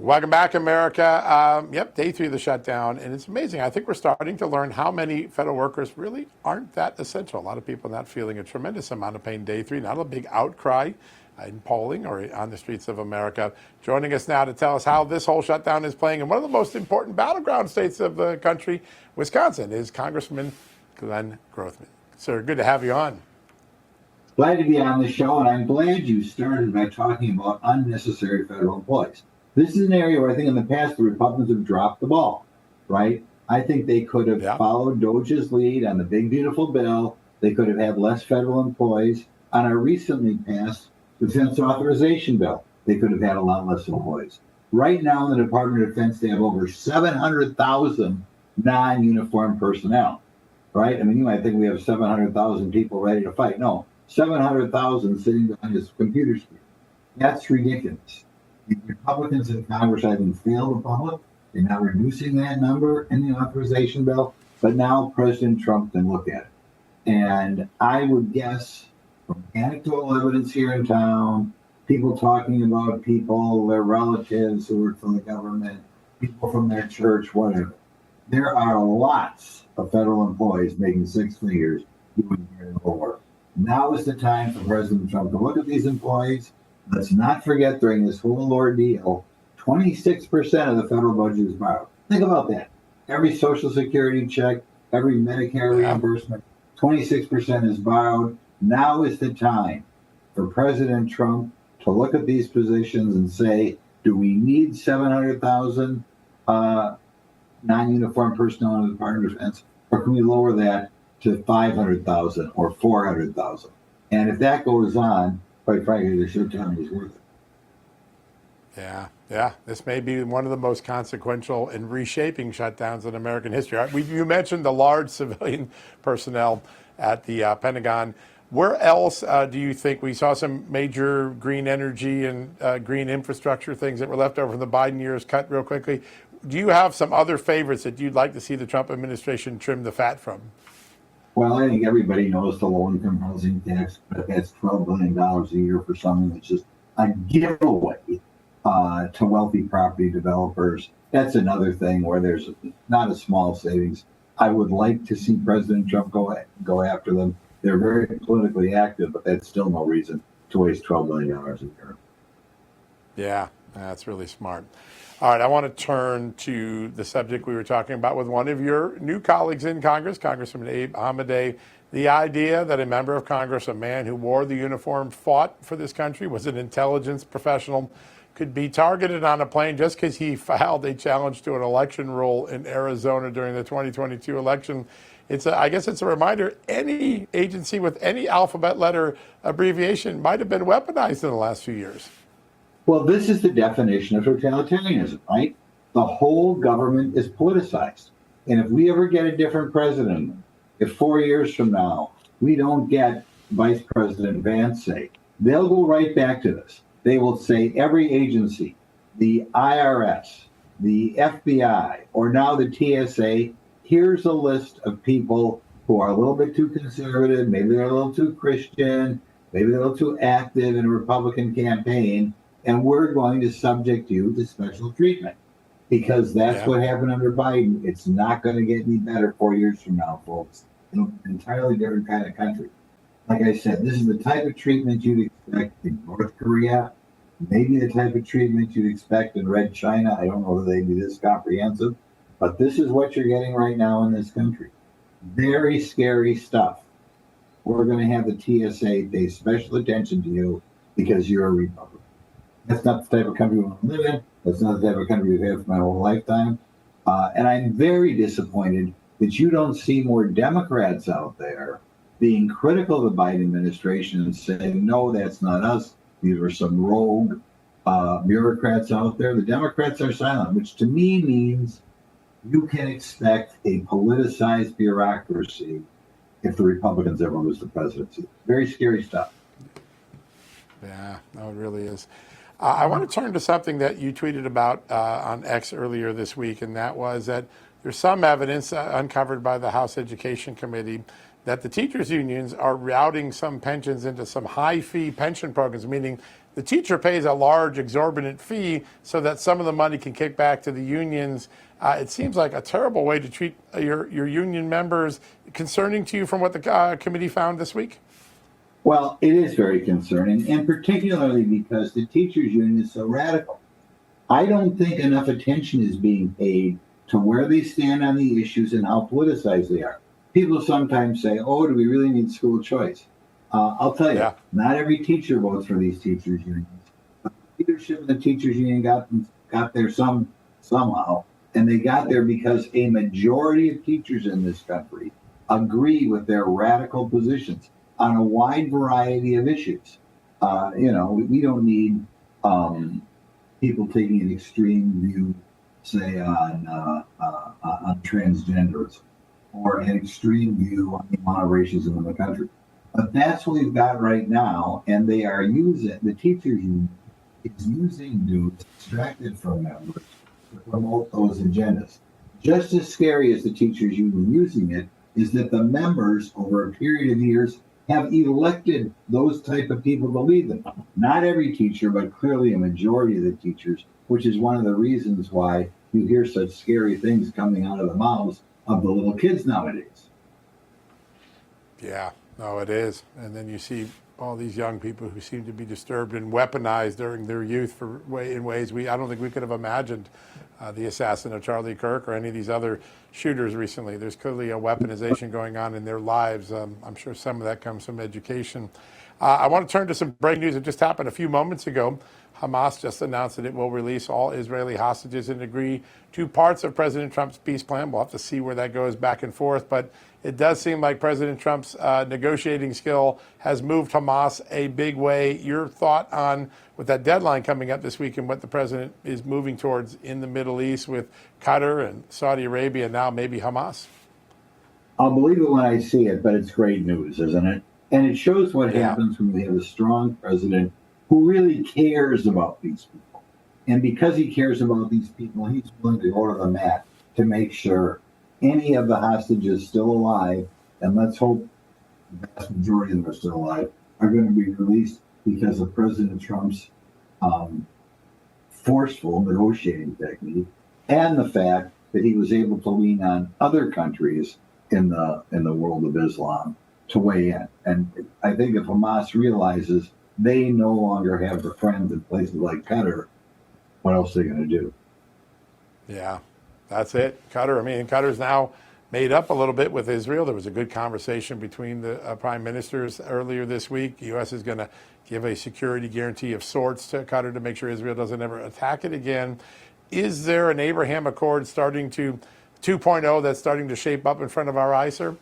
Welcome back, America. Yep, day 3 of the shutdown, and it's amazing. I think we're starting to learn how many federal workers really aren't that essential. A lot of people not feeling a tremendous amount of pain day 3, not a big outcry in polling or on the streets of America. Joining us now to tell us how this whole shutdown is playing in one of the most important battleground states of the country, Wisconsin, is Congressman Glenn Grothman. Sir, good to have you on. Glad to be on the show, and I'm glad you started by talking about unnecessary federal employees. This is an area where I think in the past the Republicans have dropped the ball, right? I think they could have followed Doge's lead on the big, beautiful bill. They could have had less federal employees. On our recently passed defense authorization bill, they could have had a lot less employees. Right now in the Department of Defense, they have over 700,000 non-uniformed personnel, right? I mean, you might think we have 700,000 people ready to fight. No, 700,000 sitting behind this computer screen. That's ridiculous. The Republicans in Congress, I think, failed the public. They're now reducing that number in the authorization bill, but now President Trump can look at it. And I would guess from anecdotal evidence here in town, people talking about people, their relatives who work for the government, people from their church, whatever. There are lots of federal employees making six figures doing very little work. Now is the time for President Trump to look at these employees. Let's not forget during this whole ordeal, 26% of the federal budget is borrowed. Think about that. Every Social Security check, every Medicare reimbursement, 26% is borrowed. Now is the time for President Trump to look at these positions and say, do we need 700,000 non-uniform personnel in the Department of Defense, or can we lower that to 500,000 or 400,000? And if that goes on, quite frankly, the shutdown is worth it. Yeah. This may be one of the most consequential and reshaping shutdowns in American history. You mentioned the large civilian personnel at the Pentagon. Where else do you think we saw some major green energy and green infrastructure things that were left over from the Biden years cut real quickly? Do you have some other favorites that you'd like to see the Trump administration trim the fat from? Well, I think everybody knows the low-income housing tax, but that's $12 billion a year for something that's just a giveaway to wealthy property developers. That's another thing where there's not a small savings. I would like to see President Trump go after them. They're very politically active, but that's still no reason to waste $12 billion a year. Yeah, that's really smart. All right, I want to turn to the subject we were talking about with one of your new colleagues in Congress, Congressman Abe Hamadeh. The idea that a member of Congress, a man who wore the uniform, fought for this country, was an intelligence professional, could be targeted on a plane just because he filed a challenge to an election rule in Arizona during the 2022 election. I guess it's a reminder, any agency with any alphabet letter abbreviation might have been weaponized in the last few years. Well, this is the definition of totalitarianism, right? The whole government is politicized. And if we ever get a different president, if 4 years from now we don't get Vice President Vance, say, they'll go right back to this. They will say every agency, the IRS, the FBI, or now the TSA, here's a list of people who are a little bit too conservative, maybe they're a little too Christian, maybe they're a little too active in a Republican campaign, and we're going to subject you to special treatment because that's what happened under Biden. It's not going to get any better 4 years from now, folks. It's an entirely different kind of country. Like I said, this is the type of treatment you'd expect in North Korea, maybe the type of treatment you'd expect in Red China. I don't know whether they'd be this comprehensive, but this is what you're getting right now in this country. Very scary stuff. We're going to have the TSA pay special attention to you because you're a Republican. That's not the type of country we want to live in. That's not the type of country we've had for my whole lifetime. And I'm very disappointed that you don't see more Democrats out there being critical of the Biden administration and saying, no, that's not us. These were some rogue bureaucrats out there. The Democrats are silent, which to me means you can expect a politicized bureaucracy if the Republicans ever lose the presidency. Very scary stuff. Yeah, no, it really is. I want to turn to something that you tweeted about on X earlier this week, and that was that there's some evidence uncovered by the House Education Committee that the teachers' unions are routing some pensions into some high-fee pension programs, meaning the teacher pays a large, exorbitant fee so that some of the money can kick back to the unions. It seems like a terrible way to treat your union members. Concerning to you from what the committee found this week? Well, it is very concerning, and particularly because the teachers' union is so radical. I don't think enough attention is being paid to where they stand on the issues and how politicized they are. People sometimes say, oh, do we really need school choice? I'll tell you, not every teacher votes for these teachers' unions. But the leadership of the teachers' union got there somehow, and they got there because a majority of teachers in this country agree with their radical positions on a wide variety of issues. We don't need people taking an extreme view, say, on transgenderism, or an extreme view on the amount of racism in the country. But that's what we've got right now, and they are using, the teachers union is using dues extracted from members to promote those agendas. Just as scary as the teachers union using it is that the members, over a period of years, have elected those type of people to lead them. Not every teacher, but clearly a majority of the teachers, which is one of the reasons why you hear such scary things coming out of the mouths of the little kids nowadays. Yeah, no, it is. And then you see all these young people who seem to be disturbed and weaponized during their youth in ways I don't think we could have imagined. The assassin of Charlie Kirk or any of these other shooters recently. There's clearly a weaponization going on in their lives. I'm sure some of that comes from education. I want to turn to some breaking news that just happened a few moments ago. Hamas just announced that it will release all Israeli hostages and agree to parts of President Trump's peace plan. We'll have to see where that goes back and forth, but it does seem like President Trump's negotiating skill has moved Hamas a big way. Your thought on, with that deadline coming up this week and what the president is moving towards in the Middle East with Qatar and Saudi Arabia and now maybe Hamas? I'll believe it when I see it, but it's great news, isn't it? And it shows what happens when we have a strong president who really cares about these people. And because he cares about these people, he's willing to go to the mat to make sure any of the hostages still alive, and let's hope the vast majority of them are still alive, are going to be released because of President Trump's forceful negotiating technique and the fact that he was able to lean on other countries in the world of Islam to weigh in. And I think if Hamas realizes they no longer have the friends in places like Qatar, what else are they going to do? Yeah, that's it. Qatar's now made up a little bit with Israel. There was a good conversation between the prime ministers earlier this week. The U.S. is going to give a security guarantee of sorts to Qatar to make sure Israel doesn't ever attack it again. Is there an Abraham Accord starting to 2.0 that's starting to shape up in front of our eyes, sir?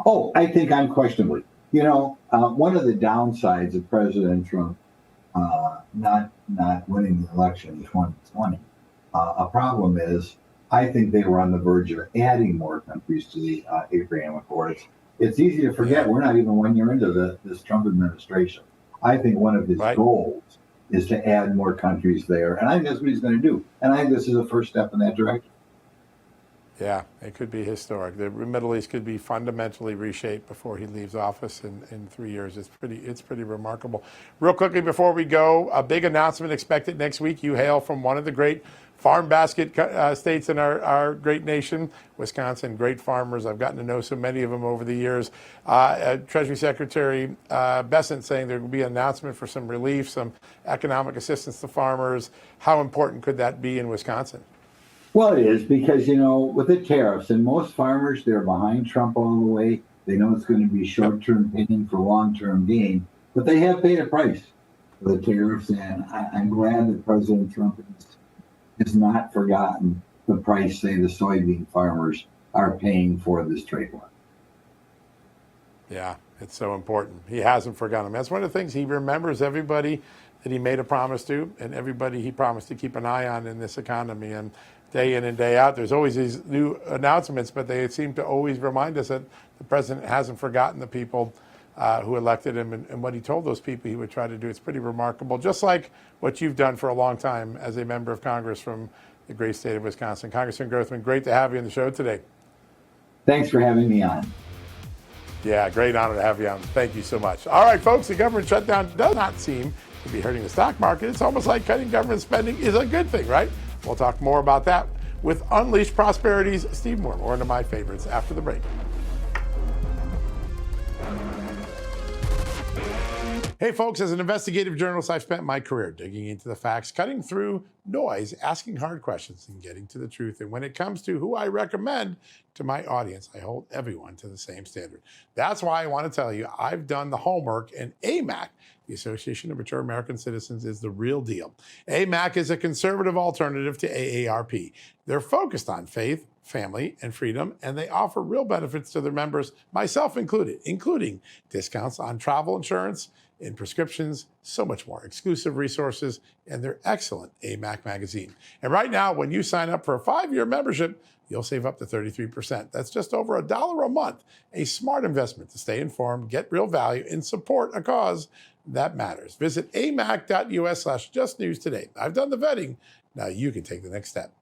Oh, I think unquestionably. One of the downsides of President Trump not winning the election in 2020, a problem is I think they were on the verge of adding more countries to the Abraham Accords. It's easy to forget we're not even 1 year into this Trump administration. I think one of his goals is to add more countries there, and I think that's what he's going to do. And I think this is a first step in that direction. Yeah, it could be historic. The Middle East could be fundamentally reshaped before he leaves office in 3 years. It's pretty remarkable. Real quickly before we go, a big announcement expected next week. You hail from one of the great farm basket states in our great nation, Wisconsin. Great farmers. I've gotten to know so many of them over the years. Treasury Secretary Bessent saying there will be an announcement for some relief, some economic assistance to farmers. How important could that be in Wisconsin? Well, it is because, with the tariffs, and most farmers, they're behind Trump all the way. They know it's going to be short-term pain for long-term gain, but they have paid a price for the tariffs, and I'm glad that President Trump has not forgotten the price, say, the soybean farmers are paying for this trade war. Yeah, it's so important. He hasn't forgotten them. That's one of the things. He remembers everybody that he made a promise to and everybody he promised to keep an eye on in this economy. And day in and day out, there's always these new announcements, but they seem to always remind us that the president hasn't forgotten the people who elected him and what he told those people he would try to do. It's pretty remarkable, just like what you've done for a long time as a member of Congress from the great state of Wisconsin. Congressman Grothman, great to have you on the show today. Thanks for having me on. Yeah, great honor to have you on. Thank you so much. All right, folks, the government shutdown does not seem to be hurting the stock market. It's almost like cutting government spending is a good thing, right? We'll talk more about that with Unleashed Prosperity's Steve Moore, one of my favorites, after the break. Hey folks, as an investigative journalist, I've spent my career digging into the facts, cutting through noise, asking hard questions, and getting to the truth. And when it comes to who I recommend to my audience, I hold everyone to the same standard. That's why I want to tell you I've done the homework, and AMAC, the Association of Mature American Citizens, is the real deal. AMAC is a conservative alternative to AARP. They're focused on faith, family, and freedom, and they offer real benefits to their members, myself included, including discounts on travel insurance, in prescriptions, so much more, exclusive resources, and their excellent AMAC magazine. And right now, when you sign up for a 5-year membership, you'll save up to 33%. That's just over $1 a month, a smart investment to stay informed, get real value, and support a cause that matters. Visit amac.us/justnews today. I've done the vetting. Now you can take the next step.